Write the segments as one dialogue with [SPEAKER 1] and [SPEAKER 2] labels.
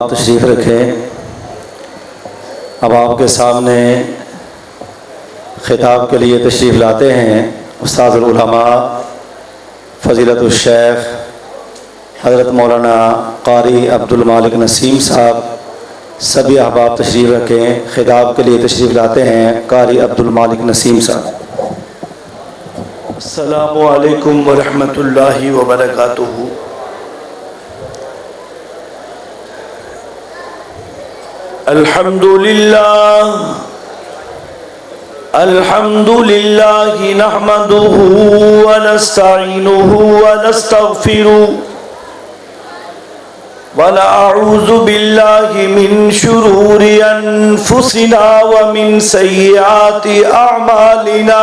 [SPEAKER 1] تشریف رکھیں۔ اب آپ کے سامنے خطاب کے لیے تشریف لاتے ہیں استاد العلماء فضیلت الشیخ حضرت مولانا قاری عبدالمالک نسیم صاحب۔ سبھی احباب تشریف رکھیں۔ خطاب کے لیے تشریف لاتے ہیں قاری عبدالمالک نسیم صاحب۔
[SPEAKER 2] السلام علیکم ورحمۃ اللہ وبرکاتہ۔ الحمد للہ نحمده ونستعینه ونستغفره ونعوذ باللہ من شرور انفسنا ومن سیئات اعمالنا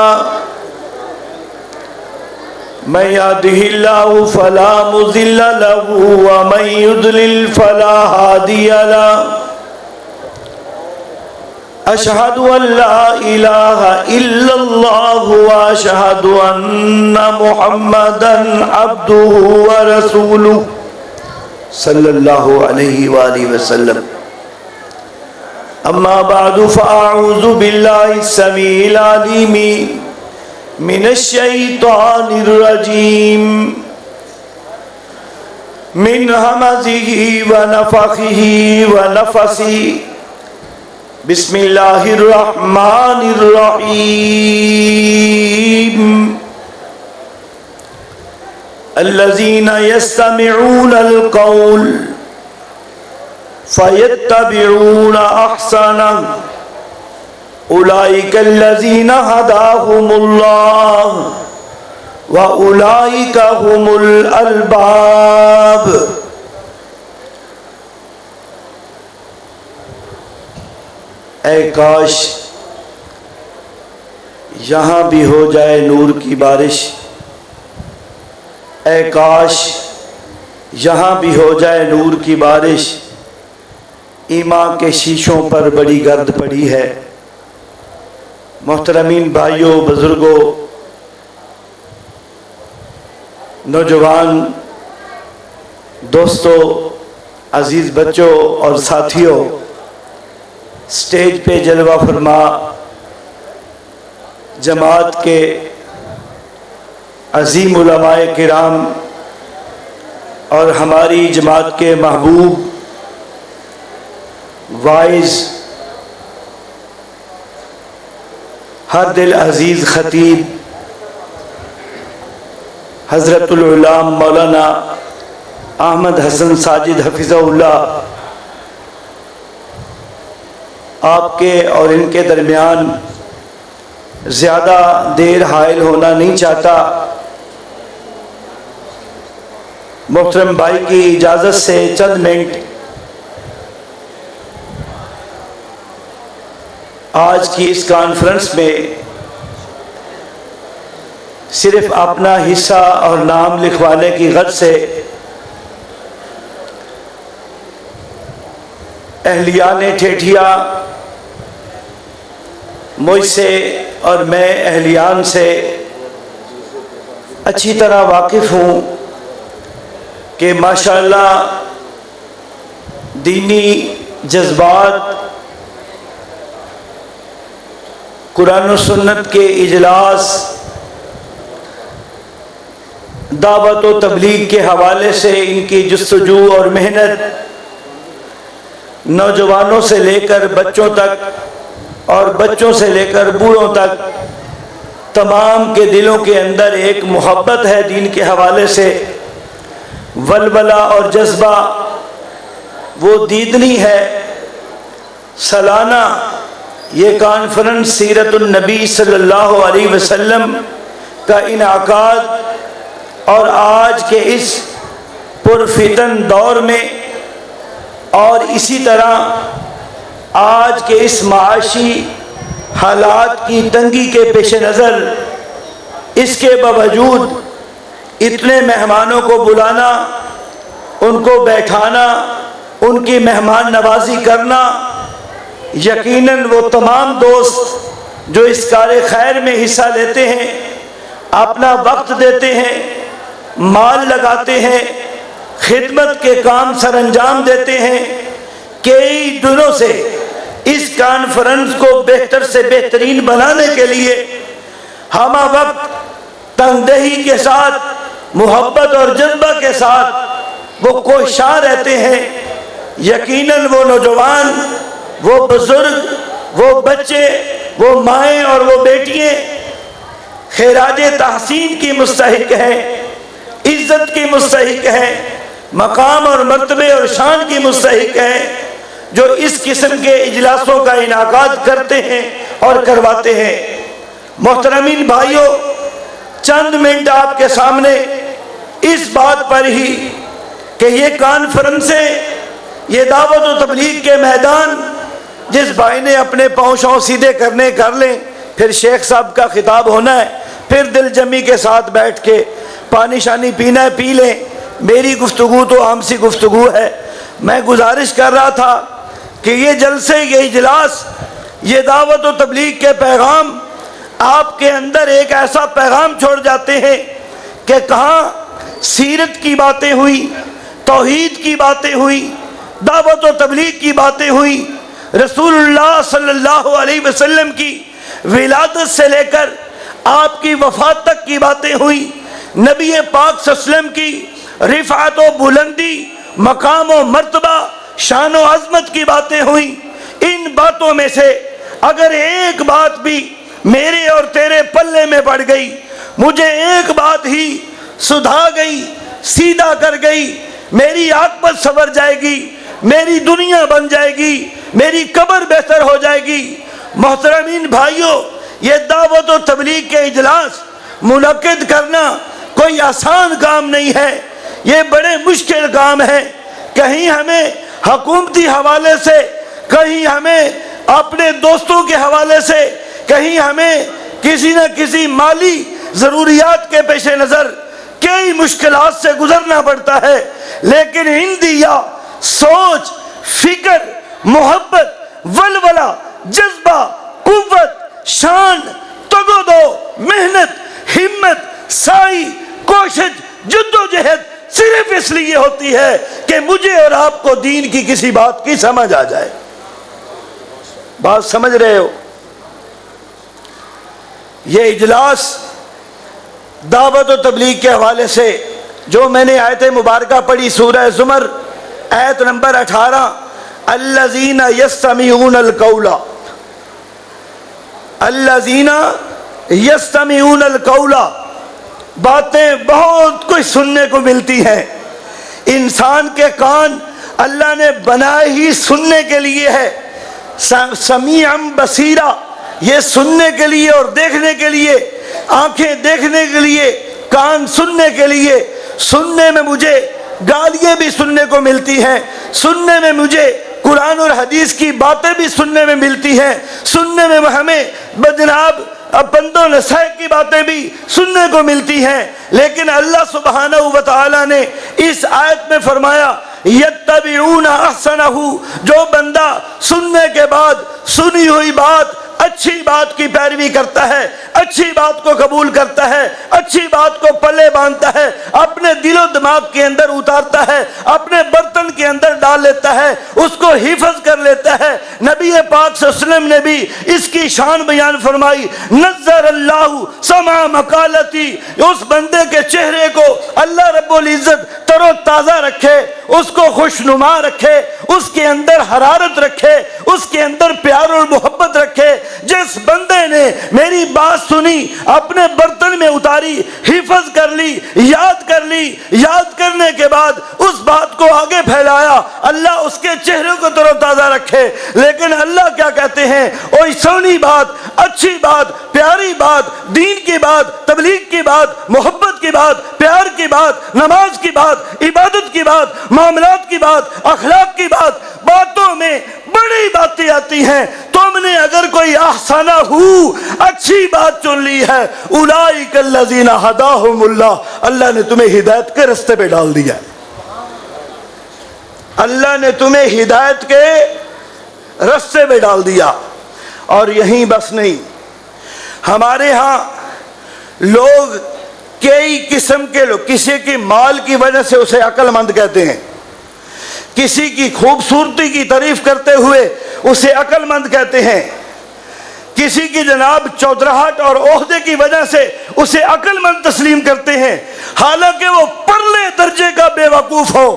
[SPEAKER 2] من يهده الله فلا مضل له ومن يضلل فلا هادي له أشهد أن لا إله إلا الله وأشهد أن محمدا عبده ورسوله صلى الله عليه وآله وسلم. أما بعد فأعوذ بالله السميع العليم من الشيطان الرجيم من همزه ونفخه ونفثه. بسم اللہ الرحمن الرحیم. الذین یستمعون القول فیتبعون احسنہ اولئک الذین ھداھم اللہ واولئک ھم الالباب. اے کاش یہاں بھی ہو جائے نور کی بارش، اے کاش یہاں بھی ہو جائے نور کی بارش. ایمان کے شیشوں پر بڑی گرد پڑی ہے. محترمین بھائیوں، بزرگوں، نوجوان دوستوں، عزیز بچوں اور ساتھیوں، سٹیج پہ جلوہ فرما جماعت کے عظیم علماء کرام اور ہماری جماعت کے محبوب وائز ہر دل عزیز خطیب حضرت العلام مولانا احمد حسن ساجد حفظہ اللہ، آپ کے اور ان کے درمیان زیادہ دیر حائل ہونا نہیں چاہتا. محترم بھائی کی اجازت سے چند منٹ آج کی اس کانفرنس میں صرف اپنا حصہ اور نام لکھوانے کی غرض سے اہلیان ٹھیٹھیا مجھ سے اور میں اہلیان سے اچھی طرح واقف ہوں کہ ماشاءاللہ دینی جذبات، قرآن و سنت کے اجلاس، دعوت و تبلیغ کے حوالے سے ان کی جستجو اور محنت نوجوانوں سے لے کر بچوں تک اور بچوں سے لے کر بوڑھوں تک تمام کے دلوں کے اندر ایک محبت ہے دین کے حوالے سے، ولولہ اور جذبہ وہ دیدنی ہے. سالانہ یہ کانفرنس سیرت النبی صلی اللہ علیہ وسلم کا انعقاد اور آج کے اس پرفتن دور میں اور اسی طرح آج کے اس معاشی حالات کی تنگی کے پیش نظر اس کے باوجود اتنے مہمانوں کو بلانا، ان کو بیٹھانا، ان کی مہمان نوازی کرنا، یقیناً وہ تمام دوست جو اس کار خیر میں حصہ لیتے ہیں، اپنا وقت دیتے ہیں، مال لگاتے ہیں، خدمت کے کام سر انجام دیتے ہیں، کئی دنوں سے اس کانفرنس کو بہتر سے بہترین بنانے کے لیے ہم وقت تنگدہی کے ساتھ، محبت اور جذبہ کے ساتھ وہ کوشاں رہتے ہیں۔ یقیناً وہ نوجوان، وہ بزرگ، وہ بچے، وہ مائیں اور وہ بیٹیاں خراج تحسین کی مستحق ہیں، عزت کی مستحق ہیں، مقام اور مرتبے اور شان کی مستحق ہیں، جو اس قسم کے اجلاسوں کا انعقاد کرتے ہیں اور کرواتے ہیں۔ محترمین بھائیوں، چند منٹ آپ کے سامنے اس بات پر ہی کہ یہ کانفرنسیں، یہ دعوت و تبلیغ کے میدان، جس بھائی نے اپنے پاؤں شاؤں سیدھے کرنے کر لیں، پھر شیخ صاحب کا خطاب ہونا ہے، پھر دل جمی کے ساتھ بیٹھ کے پانی شانی پینا ہے پی لیں۔ میری گفتگو تو عام سی گفتگو ہے۔ میں گزارش کر رہا تھا کہ یہ جلسے، یہ اجلاس، یہ دعوت و تبلیغ کے پیغام آپ کے اندر ایک ایسا پیغام چھوڑ جاتے ہیں کہ کہاں سیرت کی باتیں ہوئی، توحید کی باتیں ہوئی، دعوت و تبلیغ کی باتیں ہوئی، رسول اللہ صلی اللہ علیہ وسلم کی ولادت سے لے کر آپ کی وفات تک کی باتیں ہوئی، نبی پاک صلی اللہ علیہ وسلم کی رفعت و بلندی، مقام و مرتبہ، شان و عظمت کی باتیں ہوئیں۔ ان باتوں میں سے اگر ایک بات بھی میرے اور تیرے پلے میں پڑ گئی، مجھے ایک بات ہی سدھا گئی، سیدھا کر گئی، میری عاقبت سنور جائے گی، میری دنیا بن جائے گی، میری قبر بہتر ہو جائے گی۔ محترمین بھائیوں، یہ دعوت و تبلیغ کے اجلاس منعقد کرنا کوئی آسان کام نہیں ہے، یہ بڑے مشکل کام ہے۔ کہیں ہمیں حکومتی حوالے سے، کہیں ہمیں اپنے دوستوں کے حوالے سے، کہیں ہمیں کسی نہ کسی مالی ضروریات کے پیش نظر کئی مشکلات سے گزرنا پڑتا ہے، لیکن اندیا، سوچ، فکر، محبت، ولولہ، جذبہ، قوت، شان، تگودو، محنت، ہمت، سعی، کوشش، جدوجہد صرف اس لیے ہوتی ہے کہ مجھے اور آپ کو دین کی کسی بات کی سمجھ آ جائے۔ بات سمجھ رہے ہو؟ یہ اجلاس دعوت و تبلیغ کے حوالے سے جو میں نے آیت مبارکہ پڑھی، سورہ زمر آیت نمبر 18، الذین یستمعون القول، الذین یستمعون القول، باتیں بہت کچھ سننے کو ملتی ہیں۔ انسان کے کان اللہ نے بنائے ہی سننے کے لیے ہے، سمیعا بصیرا، یہ سننے کے لیے اور دیکھنے کے لیے، آنکھیں دیکھنے کے لیے، کان سننے کے لیے۔ سننے میں مجھے گالیاں بھی سننے کو ملتی ہیں، سننے میں مجھے قرآن اور حدیث کی باتیں بھی سننے میں ملتی ہیں، سننے میں ہمیں جناب بند و نصیحہ کی باتیں بھی سننے کو ملتی ہیں۔ لیکن اللہ سبحانہ و تعالی نے اس آیت میں فرمایا یتبعون احسنہ، جو بندہ سننے کے بعد سنی ہوئی بات، اچھی بات کی پیروی کرتا ہے، اچھی بات کو قبول کرتا ہے، اچھی بات کو پلے باندھتا ہے، اپنے دل و دماغ کے اندر اتارتا ہے، اپنے برتن کے اندر ڈال لیتا ہے، اس کو حفظ کر لیتا ہے۔ نبی پاک صلی اللہ علیہ وسلم نے بھی اس کی شان بیان فرمائی، نظر اللہ سمع مقالتی، اس بندے کے چہرے کو اللہ رب العزت تر و تازہ رکھے، اس کو خوشنما رکھے، اس کے اندر حرارت رکھے، اس کے اندر پیار اور محبت رکھے۔ جس بندے نے میری بات سنی، اپنے برتن میں اتاری، حفظ کر لی، یاد کر لی، یاد کرنے کے بعد اس بات کو آگے پھیلایا، اللہ اس کے چہرے کو تر و تازہ رکھے۔ لیکن اللہ کیا کہتے ہیں؟ اوہ سونی بات، اچھی بات، پیاری بات، دین کی بات، تبلیغ کی بات، محبت کی بات، پیار کی بات، نماز کی بات، عبادت کی بات، معاملات کی بات، اخلاق کی بات، باتوں میں بڑی باتیں آتی ہیں۔ تم نے اگر کوئی احسنہ اچھی بات چن لی ہے، اولئک الذین ھداھم اللہ، اللہ نے تمہیں ہدایت کے رستے پہ ڈال دیا ہے، اللہ نے تمہیں ہدایت کے رستے پہ ڈال دیا۔ اور یہیں بس نہیں، ہمارے ہاں لوگ کئی قسم کے لوگ، کسی کی مال کی وجہ سے اسے عقل مند کہتے ہیں، کسی کی خوبصورتی کی تعریف کرتے ہوئے اسے عقل مند کہتے ہیں، کسی کی جناب چودراہٹ اور عہدے کی وجہ سے اسے عقل مند تسلیم کرتے ہیں، حالانکہ وہ پرلے درجے کا بے وقوف ہو۔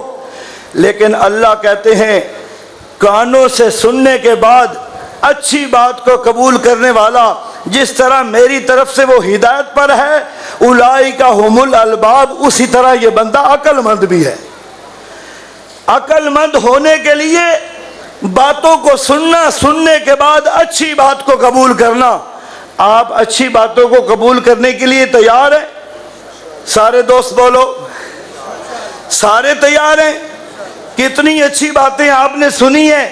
[SPEAKER 2] لیکن اللہ کہتے ہیں کانوں سے سننے کے بعد اچھی بات کو قبول کرنے والا جس طرح میری طرف سے وہ ہدایت پر ہے، اولئک ھم الالباب، اسی طرح یہ بندہ عقل مند بھی ہے۔ عقل مند ہونے کے لیے باتوں کو سننا، سننے کے بعد اچھی بات کو قبول کرنا۔ آپ اچھی باتوں کو قبول کرنے کے لیے تیار ہیں؟ سارے دوست بولو، سارے تیار ہیں؟ کتنی اچھی باتیں آپ نے سنی ہیں،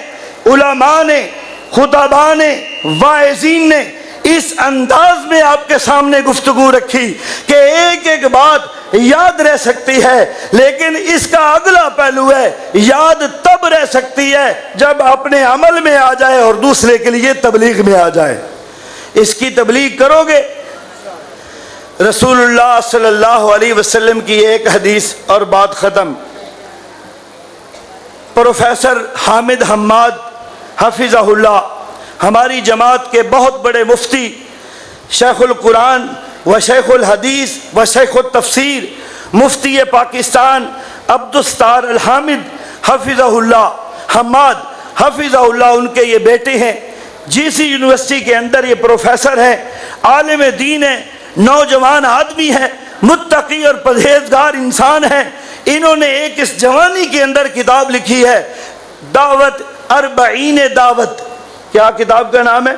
[SPEAKER 2] علماء نے، خطباء نے، واعظین نے اس انداز میں آپ کے سامنے گفتگو رکھی کہ ایک ایک بات یاد رہ سکتی ہے، لیکن اس کا اگلا پہلو ہے یاد تب رہ سکتی ہے جب اپنے عمل میں آ جائے اور دوسرے کے لیے تبلیغ میں آ جائے۔ اس کی تبلیغ کرو گے؟ رسول اللہ صلی اللہ علیہ وسلم کی ایک حدیث اور بات ختم۔ پروفیسر حامد حماد حفظہ اللہ، ہماری جماعت کے بہت بڑے مفتی، شیخ القرآن و شیخ الحدیث و شیخ التفسیر، مفتی پاکستان عبدالستار الحامد حفظہ اللہ، حماد حفظہ اللہ، ان کے یہ بیٹے ہیں، جی سی یونیورسٹی کے اندر یہ پروفیسر ہیں، عالم دین ہیں، نوجوان آدمی ہیں، متقی اور پرہیزگار انسان ہیں۔ انہوں نے ایک اس جوانی کے اندر کتاب لکھی ہے، دعوت 40 دعوت۔ کیا کتاب کا نام ہے؟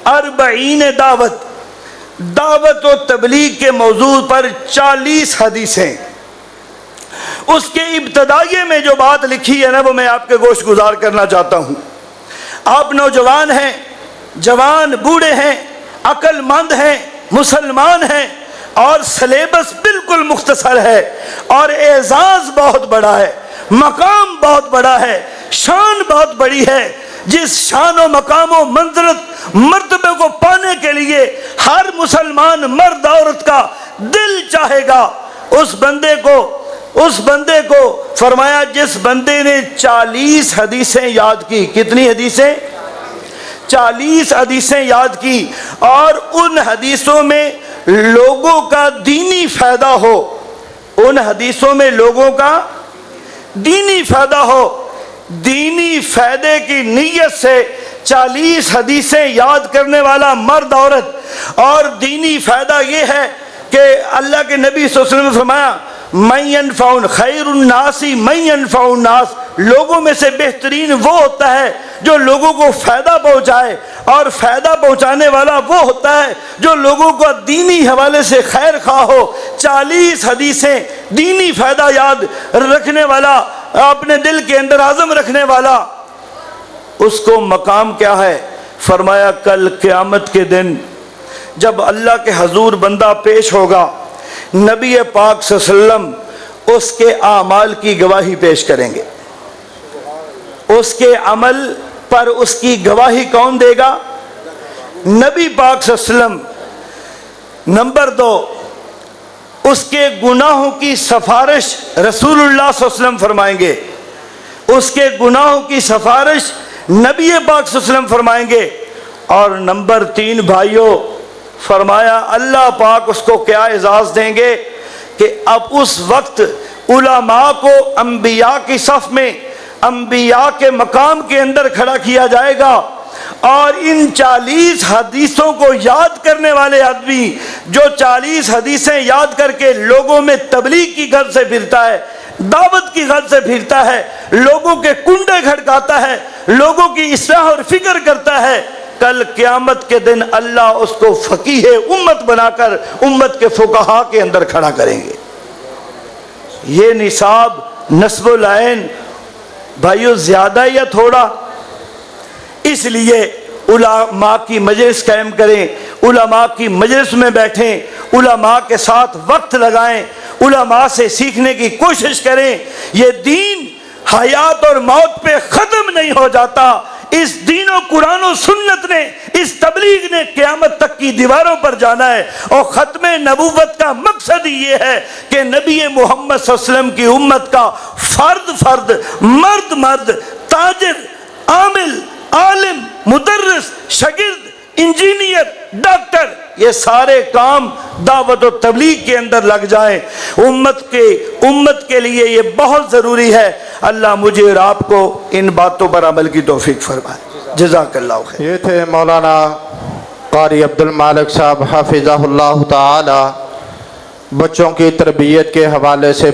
[SPEAKER 2] 40 دعوت۔ دعوت و تبلیغ کے موضوع پر 40 حدیثیں۔ اس کے ابتدائیے میں جو بات لکھی ہے نا، وہ میں آپ کے گوش گزار کرنا چاہتا ہوں۔ آپ نوجوان ہیں، جوان بوڑھے ہیں، عقل مند ہیں، مسلمان ہیں، اور سلیبس بالکل مختصر ہے، اور اعزاز بہت بڑا ہے، مقام بہت بڑا ہے، شان بہت بڑی ہے۔ جس شان و مقام و منزلت مرتبے کو پانے کے لیے ہر مسلمان مرد عورت کا دل چاہے گا، اس بندے کو فرمایا جس بندے نے 40 حدیثیں یاد کی۔ کتنی حدیثیں؟ 40 حدیثیں یاد کی، اور ان حدیثوں میں لوگوں کا دینی فائدہ ہو، ان حدیثوں میں لوگوں کا دینی فائدہ ہو۔ دینی فائدے کی نیت سے 40 حدیثیں یاد کرنے والا مرد عورت، اور دینی فائدہ یہ ہے کہ اللہ کے نبی صلی اللہ علیہ وسلم نے فرمایا من ينفع خیر الناس من ينفع الناس، لوگوں میں سے بہترین وہ ہوتا ہے جو لوگوں کو فائدہ پہنچائے، اور فائدہ پہنچانے والا وہ ہوتا ہے جو لوگوں کو دینی حوالے سے خیر خواہ ہو۔ 40 حدیثیں، دینی فائدہ یاد رکھنے والا، اپنے دل کے اندر عزم رکھنے والا، اس کو مقام کیا ہے؟ فرمایا کل قیامت کے دن جب اللہ کے حضور بندہ پیش ہوگا، نبی پاک صلی اللہ علیہ وسلم اس کے اعمال کی گواہی پیش کریں گے۔ اس کے عمل پر اس کی گواہی کون دے گا؟ نبی پاک صلی اللہ علیہ وسلم۔ نمبر 2، اس کے گناہوں کی سفارش رسول اللہ صلی اللہ علیہ وسلم فرمائیں گے، اس کے گناہوں کی سفارش نبی پاک صلی اللہ علیہ وسلم فرمائیں گے۔ اور نمبر 3 بھائیوں، فرمایا اللہ پاک اس کو کیا اعزاز دیں گے کہ اب اس وقت علماء کو انبیاء کی صف میں، انبیاء کے مقام کے اندر کھڑا کیا جائے گا، اور ان 40 حدیثوں کو یاد کرنے والے آدمی جو 40 حدیثیں یاد کر کے لوگوں میں تبلیغ کی غرض سے پھرتا ہے، دعوت کی غرض سے پھرتا ہے، لوگوں کے کنڈے کھڑکاتا ہے، لوگوں کی اصلاح اور فکر کرتا ہے، کل قیامت کے دن اللہ اس کو فقیہ امت بنا کر امت کے فقہا کے اندر کھڑا کریں گے۔ یہ نصاب نصب العین بھائیو زیادہ یا تھوڑا؟ اس لیے علماء کی مجلس قائم کریں، علماء کی مجلس میں بیٹھیں، علماء کے ساتھ وقت لگائیں، علماء سے سیکھنے کی کوشش کریں۔ یہ دین حیات اور موت پہ ختم نہیں ہو جاتا، اس دین و قرآن و سنت نے، اس تبلیغ نے قیامت تک کی دیواروں پر جانا ہے، اور ختم نبوت کا مقصد ہی یہ ہے کہ نبی محمد صلی اللہ علیہ وسلم کی امت کا فرد مرد تاجر، عامل، عالم، مدرس، شاگرد، انجینئر، ڈاکٹر، یہ سارے کام دعوت و تبلیغ کے اندر لگ جائیں۔ امت کے لیے یہ بہت ضروری ہے۔ اللہ مجھے اور آپ کو ان باتوں پر عمل کی توفیق فرمائے۔ جزاک اللہ خیر۔
[SPEAKER 3] یہ تھے مولانا قاری عبد المالک صاحب حافظہ اللہ تعالی، بچوں کی تربیت کے حوالے سے